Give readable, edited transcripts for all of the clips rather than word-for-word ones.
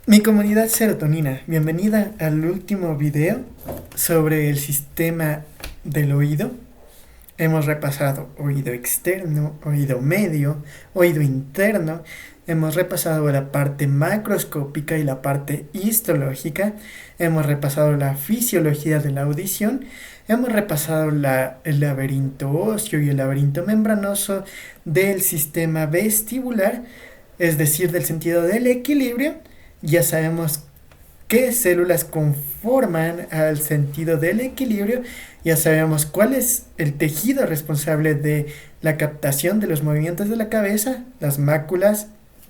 Mi comunidad serotonina, bienvenida al último video sobre el sistema del oído. Hemos repasado oído externo, oído medio, oído interno. Hemos repasado la parte macroscópica y la parte histológica. Hemos repasado la fisiología de la audición. Hemos repasado el laberinto óseo y el laberinto membranoso del sistema vestibular, es decir, del sentido del equilibrio. Ya sabemos qué células conforman al sentido del equilibrio, ya sabemos cuál es el tejido responsable de la captación de los movimientos de la cabeza, las máculas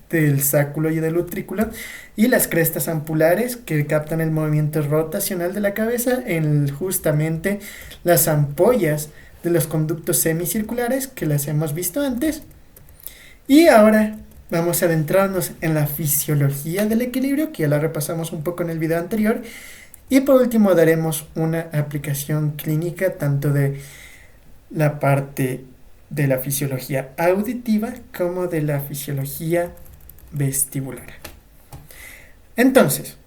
del sáculo y del utrículo, y las crestas ampulares que captan el movimiento rotacional de la cabeza en justamente las ampollas de los conductos semicirculares que las hemos visto antes. Y ahora vamos a adentrarnos en la fisiología del equilibrio, que ya la repasamos un poco en el video anterior. Y por último daremos una aplicación clínica tanto de la parte de la fisiología auditiva como de la fisiología vestibular. Entonces,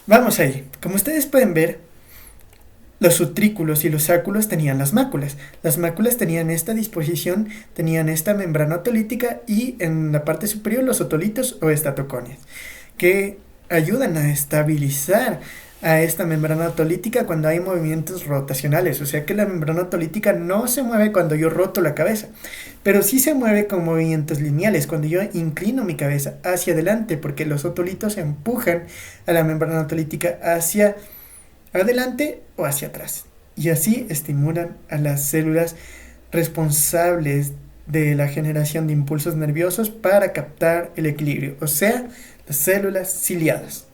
vamos ahí. Como ustedes pueden ver, los utrículos y los sáculos tenían las máculas. Las máculas tenían esta disposición, tenían esta membrana otolítica y en la parte superior los otolitos o estatoconias, que ayudan a estabilizar a esta membrana otolítica cuando hay movimientos rotacionales. O sea que la membrana otolítica no se mueve cuando yo roto la cabeza, pero sí se mueve con movimientos lineales cuando yo inclino mi cabeza hacia adelante, porque los otolitos empujan a la membrana otolítica hacia adelante o hacia atrás, y así estimulan a las células responsables de la generación de impulsos nerviosos para captar el equilibrio, o sea, las células ciliadas.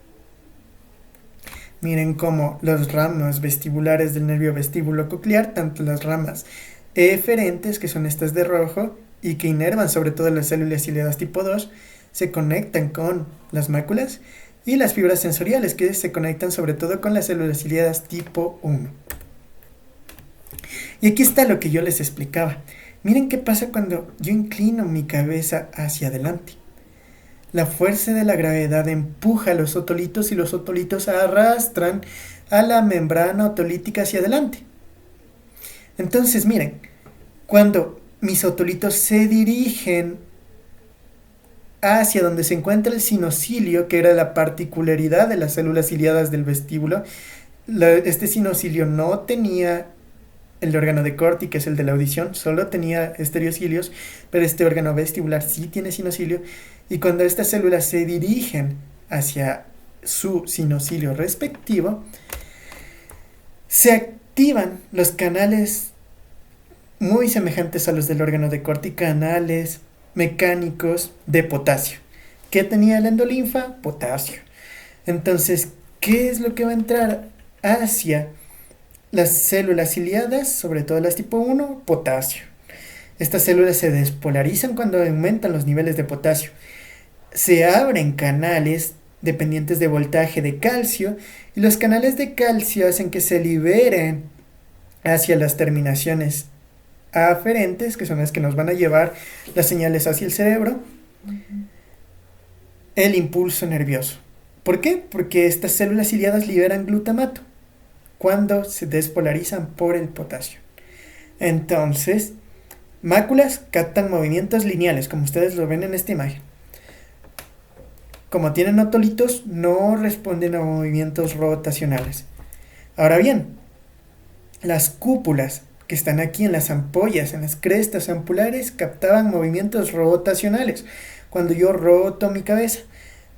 Miren cómo los ramas vestibulares del nervio vestíbulo coclear, tanto las ramas eferentes, que son estas de rojo, y que inervan sobre todo las células ciliadas tipo 2, se conectan con las máculas, y las fibras sensoriales, que se conectan sobre todo con las células ciliadas tipo 1. Y aquí está lo que yo les explicaba. Miren qué pasa cuando yo inclino mi cabeza hacia adelante. La fuerza de la gravedad empuja a los otolitos y los otolitos arrastran a la membrana otolítica hacia adelante. Entonces, miren, cuando mis otolitos se dirigen hacia donde se encuentra el sinocilio, que era la particularidad de las células ciliadas del vestíbulo, este sinocilio no tenía el órgano de Corti, que es el de la audición, solo tenía estereocilios, pero este órgano vestibular sí tiene sinocilio, y cuando estas células se dirigen hacia su sinocilio respectivo, se activan los canales muy semejantes a los del órgano de Corti, canales mecánicos de potasio. ¿Qué tenía la endolinfa? Potasio. Entonces, ¿qué es lo que va a entrar hacia las células ciliadas, sobre todo las tipo 1? Potasio. Estas células se despolarizan cuando aumentan los niveles de potasio. Se abren canales dependientes de voltaje de calcio, y los canales de calcio hacen que se liberen hacia las terminaciones aferentes, que son las que nos van a llevar las señales hacia el cerebro, el impulso nervioso. ¿Por qué? Porque estas células ciliadas liberan glutamato cuando se despolarizan por el potasio. Entonces, máculas captan movimientos lineales, como ustedes lo ven en esta imagen. Como tienen otolitos, no responden a movimientos rotacionales. Ahora bien, las cúpulas que están aquí en las ampollas, en las crestas ampulares, captaban movimientos rotacionales cuando yo roto mi cabeza,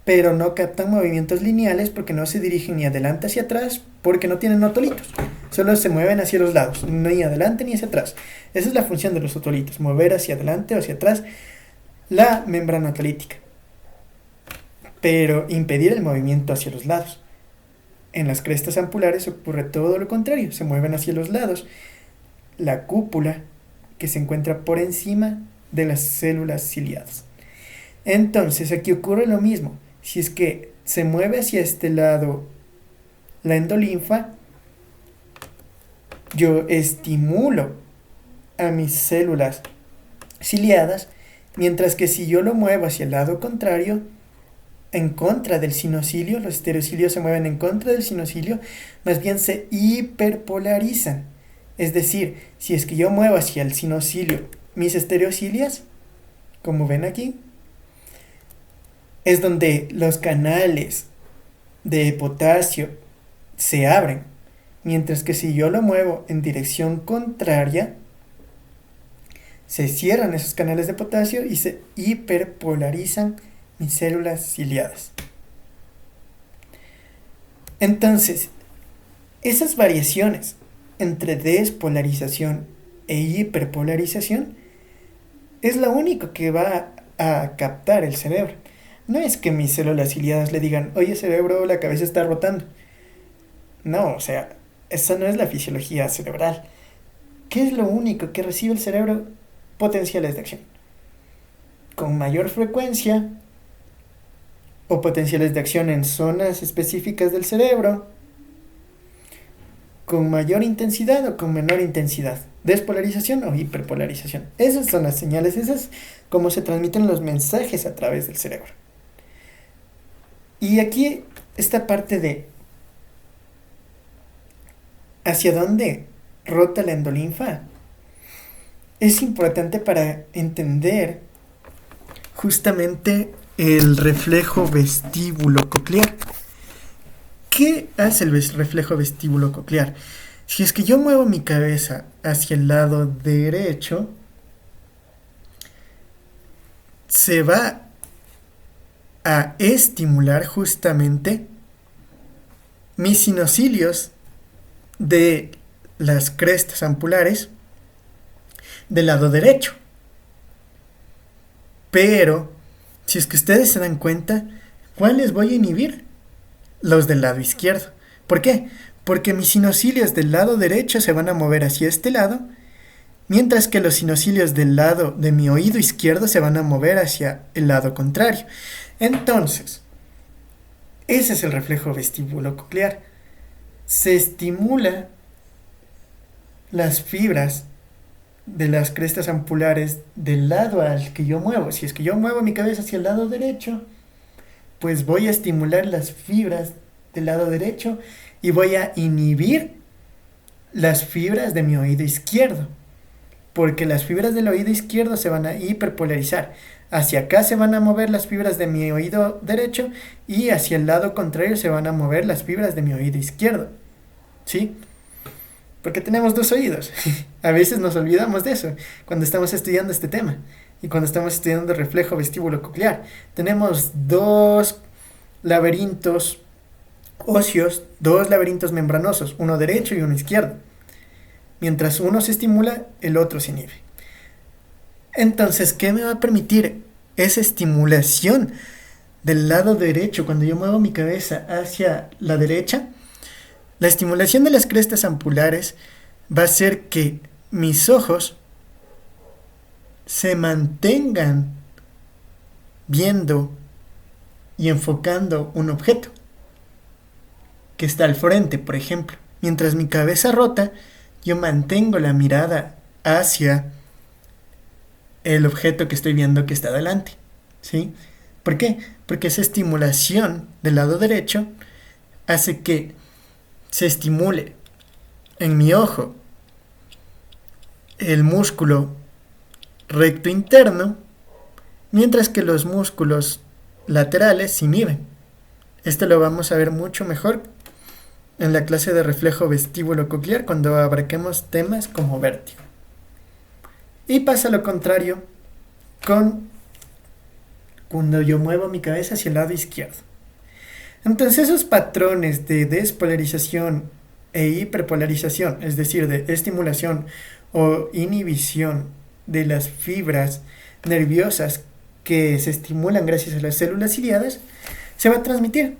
pero no captan movimientos lineales porque no se dirigen ni adelante hacia atrás, porque no tienen otolitos, solo se mueven hacia los lados, ni adelante ni hacia atrás. Esa es la función de los otolitos, mover hacia adelante o hacia atrás la membrana otolítica, pero impedir el movimiento hacia los lados. En las crestas ampulares ocurre todo lo contrario, se mueven hacia los lados. La cúpula que se encuentra por encima de las células ciliadas. Entonces aquí ocurre lo mismo. Si es que se mueve hacia este lado la endolinfa, yo estimulo a mis células ciliadas, mientras que si yo lo muevo hacia el lado contrario, en contra del sinocilio, los estereocilios se mueven en contra del sinocilio, más bien se hiperpolarizan. Es decir, si es que yo muevo hacia el sinocilio mis estereocilias, como ven aquí, es donde los canales de potasio se abren, mientras que si yo lo muevo en dirección contraria, se cierran esos canales de potasio y se hiperpolarizan mis células ciliadas. Entonces, esas variaciones entre despolarización e hiperpolarización es lo único que va a captar el cerebro. No es que mis células ciliadas le digan, oye cerebro, la cabeza está rotando. No, o sea, esa no es la fisiología cerebral. ¿Qué es lo único que recibe el cerebro? Potenciales de acción. Con mayor frecuencia o potenciales de acción en zonas específicas del cerebro, con mayor intensidad o con menor intensidad, despolarización o hiperpolarización. Esas son las señales, esas es cómo se transmiten los mensajes a través del cerebro. Y aquí esta parte de hacia dónde rota la endolinfa es importante para entender justamente el reflejo vestíbulo coclear. ¿Qué hace el reflejo vestíbulo coclear? Si es que yo muevo mi cabeza hacia el lado derecho, se va a estimular justamente mis sinocilios de las crestas ampulares del lado derecho. Pero, si es que ustedes se dan cuenta, ¿cuáles voy a inhibir? Los del lado izquierdo. ¿Por qué? Porque mis sinocilios del lado derecho se van a mover hacia este lado, mientras que los sinocilios del lado de mi oído izquierdo se van a mover hacia el lado contrario. Entonces, ese es el reflejo vestíbulo-coclear. Se estimula las fibras de las crestas ampulares del lado al que yo muevo. Si es que yo muevo mi cabeza hacia el lado derecho, pues voy a estimular las fibras del lado derecho y voy a inhibir las fibras de mi oído izquierdo, porque las fibras del oído izquierdo se van a hiperpolarizar. Hacia acá se van a mover las fibras de mi oído derecho y hacia el lado contrario se van a mover las fibras de mi oído izquierdo. ¿Sí? Porque tenemos dos oídos. A veces nos olvidamos de eso cuando estamos estudiando este tema y cuando estamos estudiando el reflejo vestíbulo coclear. Tenemos dos laberintos óseos, dos laberintos membranosos, uno derecho y uno izquierdo. Mientras uno se estimula, el otro se inhibe. Entonces, ¿qué me va a permitir esa estimulación del lado derecho cuando yo muevo mi cabeza hacia la derecha? La estimulación de las crestas ampulares va a hacer que mis ojos se mantengan viendo y enfocando un objeto que está al frente, por ejemplo. Mientras mi cabeza rota, yo mantengo la mirada hacia el objeto que estoy viendo que está delante. ¿Sí? ¿Por qué? Porque esa estimulación del lado derecho hace que se estimule en mi ojo el músculo recto interno, mientras que los músculos laterales se inhiben. Esto lo vamos a ver mucho mejor en la clase de reflejo vestíbulo coclear cuando abarquemos temas como vértigo. Y pasa lo contrario cuando yo muevo mi cabeza hacia el lado izquierdo. Entonces esos patrones de despolarización e hiperpolarización, es decir, de estimulación o inhibición de las fibras nerviosas que se estimulan gracias a las células ciliadas, se va a transmitir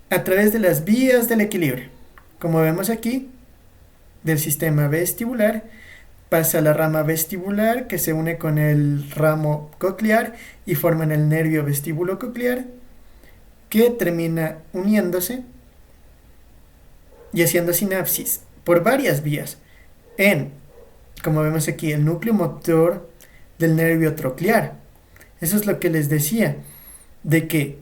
a través de las vías del equilibrio. Como vemos aquí, del sistema vestibular pasa la rama vestibular que se une con el ramo coclear y forman el nervio vestíbulo coclear, que termina uniéndose y haciendo sinapsis por varias vías en, como vemos aquí, el núcleo motor del nervio troclear. Eso es lo que les decía. de que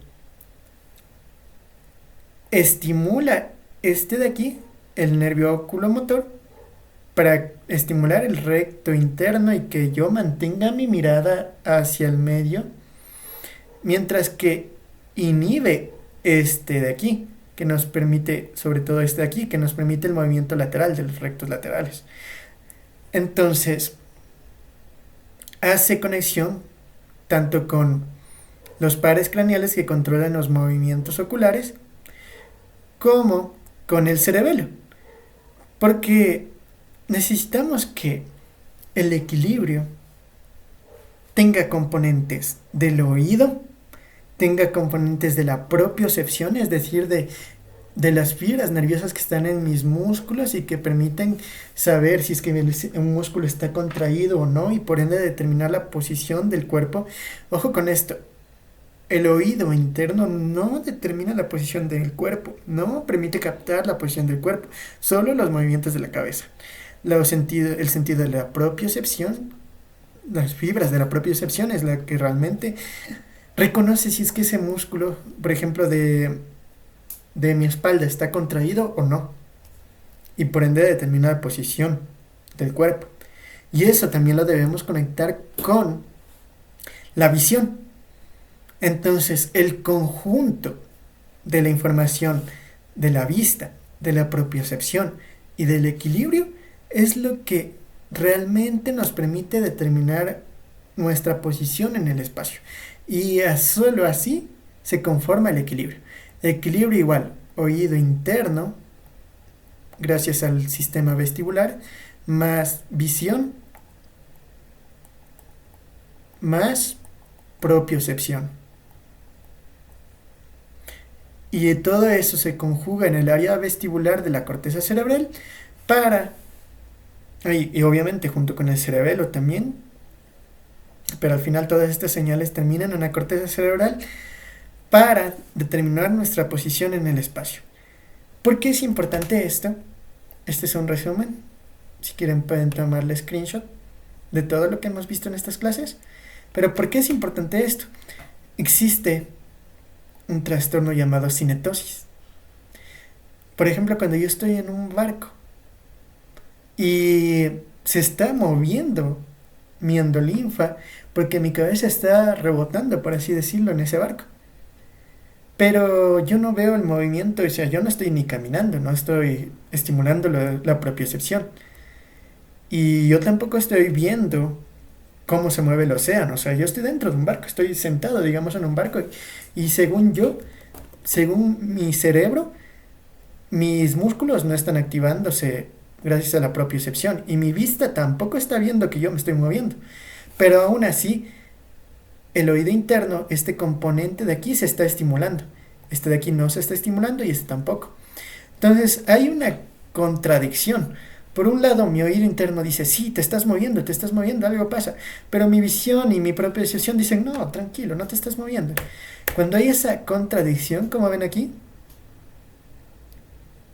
estimula este de aquí, el nervio oculomotor, para estimular el recto interno y que yo mantenga mi mirada hacia el medio, mientras que inhibe este de aquí, que nos permite, sobre todo este de aquí, que nos permite el movimiento lateral de los rectos laterales. Entonces, hace conexión tanto con los pares craneales que controlan los movimientos oculares, como con el cerebelo. Porque necesitamos que el equilibrio tenga componentes del oído, tenga componentes de la propiocepción, es decir, de las fibras nerviosas que están en mis músculos y que permiten saber si es que un músculo está contraído o no y por ende determinar la posición del cuerpo. Ojo con esto, el oído interno no determina la posición del cuerpo, no permite captar la posición del cuerpo, solo los movimientos de la cabeza. El sentido de la propiocepción, las fibras de la propiocepción es la que realmente reconoce si es que ese músculo, por ejemplo, de mi espalda está contraído o no. Y por ende determina la posición del cuerpo. Y eso también lo debemos conectar con la visión. Entonces, el conjunto de la información de la vista, de la propiocepción y del equilibrio es lo que realmente nos permite determinar nuestra posición en el espacio. Y solo así se conforma el equilibrio. El equilibrio igual, oído interno, gracias al sistema vestibular, más visión, más propiocepción. Y todo eso se conjuga en el área vestibular de la corteza cerebral para, y obviamente junto con el cerebelo también, pero al final todas estas señales terminan en la corteza cerebral para determinar nuestra posición en el espacio. ¿Por qué es importante esto? Este es un resumen. Si quieren pueden tomarle screenshot de todo lo que hemos visto en estas clases. Pero ¿por qué es importante esto? Existe un trastorno llamado cinetosis. Por ejemplo, cuando yo estoy en un barco y se está moviendo mi endolinfa porque mi cabeza está rebotando, por así decirlo, en ese barco. Pero yo no veo el movimiento, o sea, yo no estoy ni caminando, no estoy estimulando la propiocepción. Y yo tampoco estoy viendo cómo se mueve el océano, o sea, yo estoy dentro de un barco, estoy sentado, digamos, en un barco y según mi cerebro, mis músculos no están activándose gracias a la propiocepción y mi vista tampoco está viendo que yo me estoy moviendo. Pero aún así, el oído interno, este componente de aquí se está estimulando. Este de aquí no se está estimulando y este tampoco. Entonces hay una contradicción. Por un lado, mi oído interno dice, sí, te estás moviendo, algo pasa. Pero mi visión y mi propiocepción dicen, no, tranquilo, no te estás moviendo. Cuando hay esa contradicción, como ven aquí,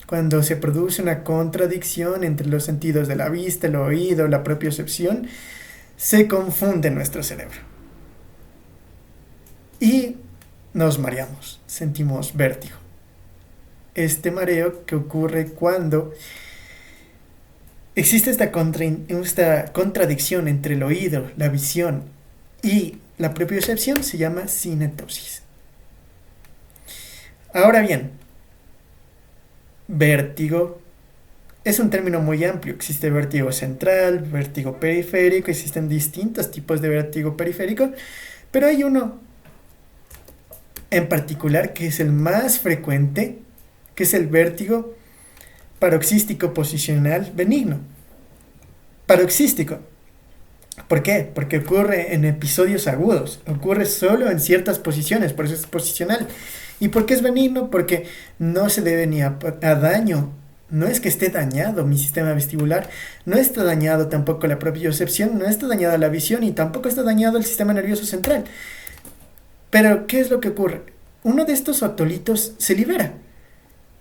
cuando se produce una contradicción entre los sentidos de la vista, el oído, la propiocepción, se confunde nuestro cerebro. Y nos mareamos, sentimos vértigo. Este mareo que ocurre cuando existe esta contradicción entre el oído, la visión y la propiocepción se llama cinetosis. Ahora bien, vértigo es un término muy amplio. Existe vértigo central, vértigo periférico, existen distintos tipos de vértigo periférico, pero hay uno en particular que es el más frecuente, que es el vértigo paroxístico posicional benigno. Paroxístico. ¿Por qué? Porque ocurre en episodios agudos, ocurre solo en ciertas posiciones, por eso es posicional. ¿Y por qué es benigno? Porque no se debe ni a daño, no es que esté dañado mi sistema vestibular, no está dañado tampoco la propiocepción, no está dañada la visión y tampoco está dañado el sistema nervioso central. Pero, ¿qué es lo que ocurre? Uno de estos otolitos se libera.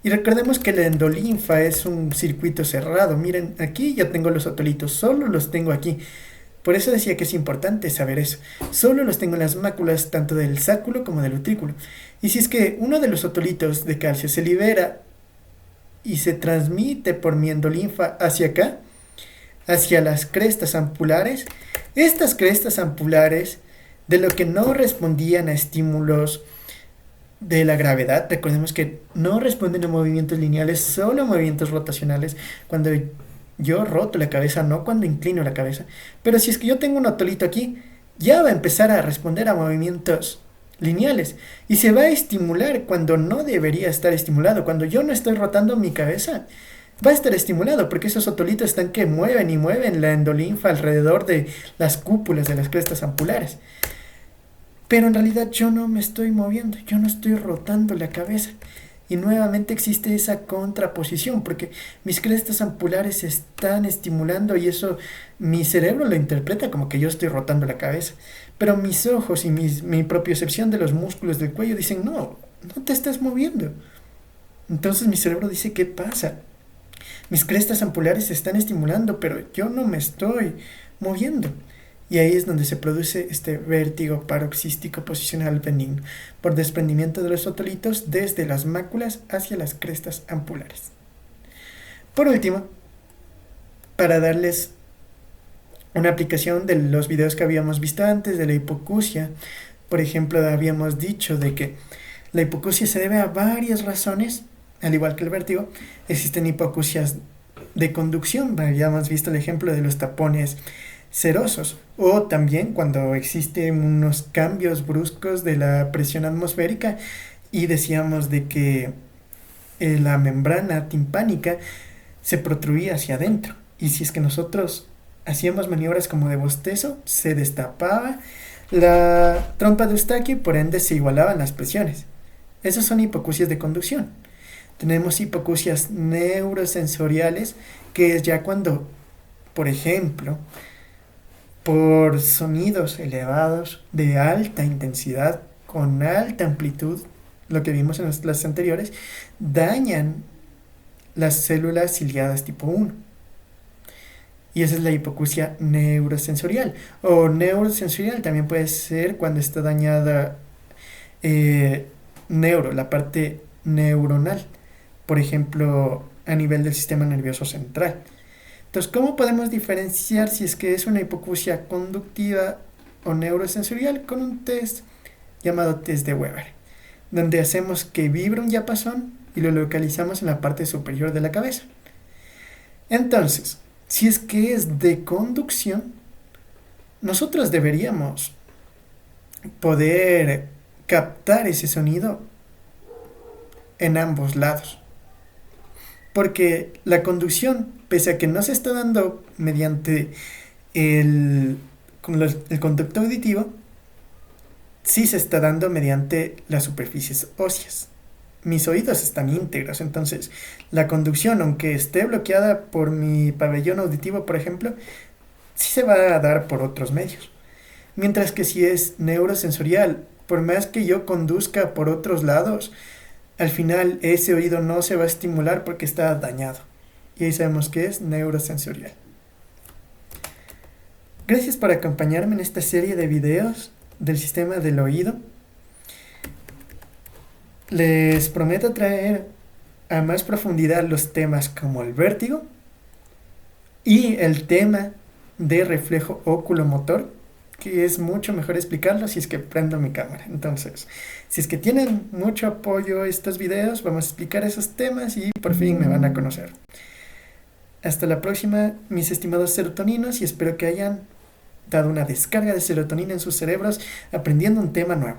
Y recordemos que la endolinfa es un circuito cerrado. Miren, aquí ya tengo los otolitos, solo los tengo aquí. Por eso decía que es importante saber eso. Solo los tengo en las máculas tanto del sáculo como del utrículo. Y si es que uno de los otolitos de calcio se libera y se transmite por mi endolinfa hacia acá, hacia las crestas ampulares, estas crestas ampulares, de lo que no respondían a estímulos de la gravedad, recordemos que no responden a movimientos lineales, solo a movimientos rotacionales, cuando yo roto la cabeza, no cuando inclino la cabeza. Pero si es que yo tengo un otolito aquí, ya va a empezar a responder a movimientos lineales y se va a estimular cuando no debería estar estimulado. Cuando yo no estoy rotando mi cabeza, va a estar estimulado porque esos otolitos están que mueven y mueven la endolinfa alrededor de las cúpulas de las crestas ampulares. Pero en realidad yo no me estoy moviendo, yo no estoy rotando la cabeza. Y nuevamente existe esa contraposición, porque mis crestas ampulares se están estimulando y eso mi cerebro lo interpreta como que yo estoy rotando la cabeza. Pero mis ojos y mi propiocepción de los músculos del cuello dicen, no, no te estás moviendo. Entonces mi cerebro dice, ¿qué pasa? Mis crestas ampulares se están estimulando, pero yo no me estoy moviendo. Y ahí es donde se produce este vértigo paroxístico posicional benigno, por desprendimiento de los otolitos desde las máculas hacia las crestas ampulares. Por último, para darles una aplicación de los videos que habíamos visto antes de la hipoacusia, por ejemplo, habíamos dicho de que la hipoacusia se debe a varias razones, al igual que el vértigo. Existen hipoacusias de conducción, habíamos visto el ejemplo de los tapones serosos, o también cuando existen unos cambios bruscos de la presión atmosférica y decíamos de que la membrana timpánica se protruía hacia adentro, y si es que nosotros hacíamos maniobras como de bostezo, se destapaba la trompa de Eustaquio y por ende se igualaban las presiones. Esas son hipoacusias de conducción. Tenemos hipoacusias neurosensoriales, que es ya cuando, por ejemplo, por sonidos elevados de alta intensidad, con alta amplitud, lo que vimos en las clases anteriores, dañan las células ciliadas tipo 1. Y esa es la hipoacusia neurosensorial. O neurosensorial también puede ser cuando está dañada la parte neuronal, por ejemplo, a nivel del sistema nervioso central. Entonces, ¿cómo podemos diferenciar si es que es una hipoacusia conductiva o neurosensorial? Con un test llamado test de Weber, donde hacemos que vibre un diapasón y lo localizamos en la parte superior de la cabeza. Entonces, si es que es de conducción, nosotros deberíamos poder captar ese sonido en ambos lados. Porque la conducción, pese a que no se está dando mediante el conducto auditivo, sí se está dando mediante las superficies óseas. Mis oídos están íntegros, entonces la conducción, aunque esté bloqueada por mi pabellón auditivo, por ejemplo, sí se va a dar por otros medios. Mientras que si es neurosensorial, por más que yo conduzca por otros lados, al final ese oído no se va a estimular porque está dañado. Y ahí sabemos que es neurosensorial. Gracias por acompañarme en esta serie de videos del sistema del oído. Les prometo traer a más profundidad los temas como el vértigo y el tema de reflejo oculomotor, que es mucho mejor explicarlo si es que prendo mi cámara. Entonces, si es que tienen mucho apoyo estos videos, vamos a explicar esos temas y por fin me van a conocer. Hasta la próxima, mis estimados serotoninos, y espero que hayan dado una descarga de serotonina en sus cerebros aprendiendo un tema nuevo.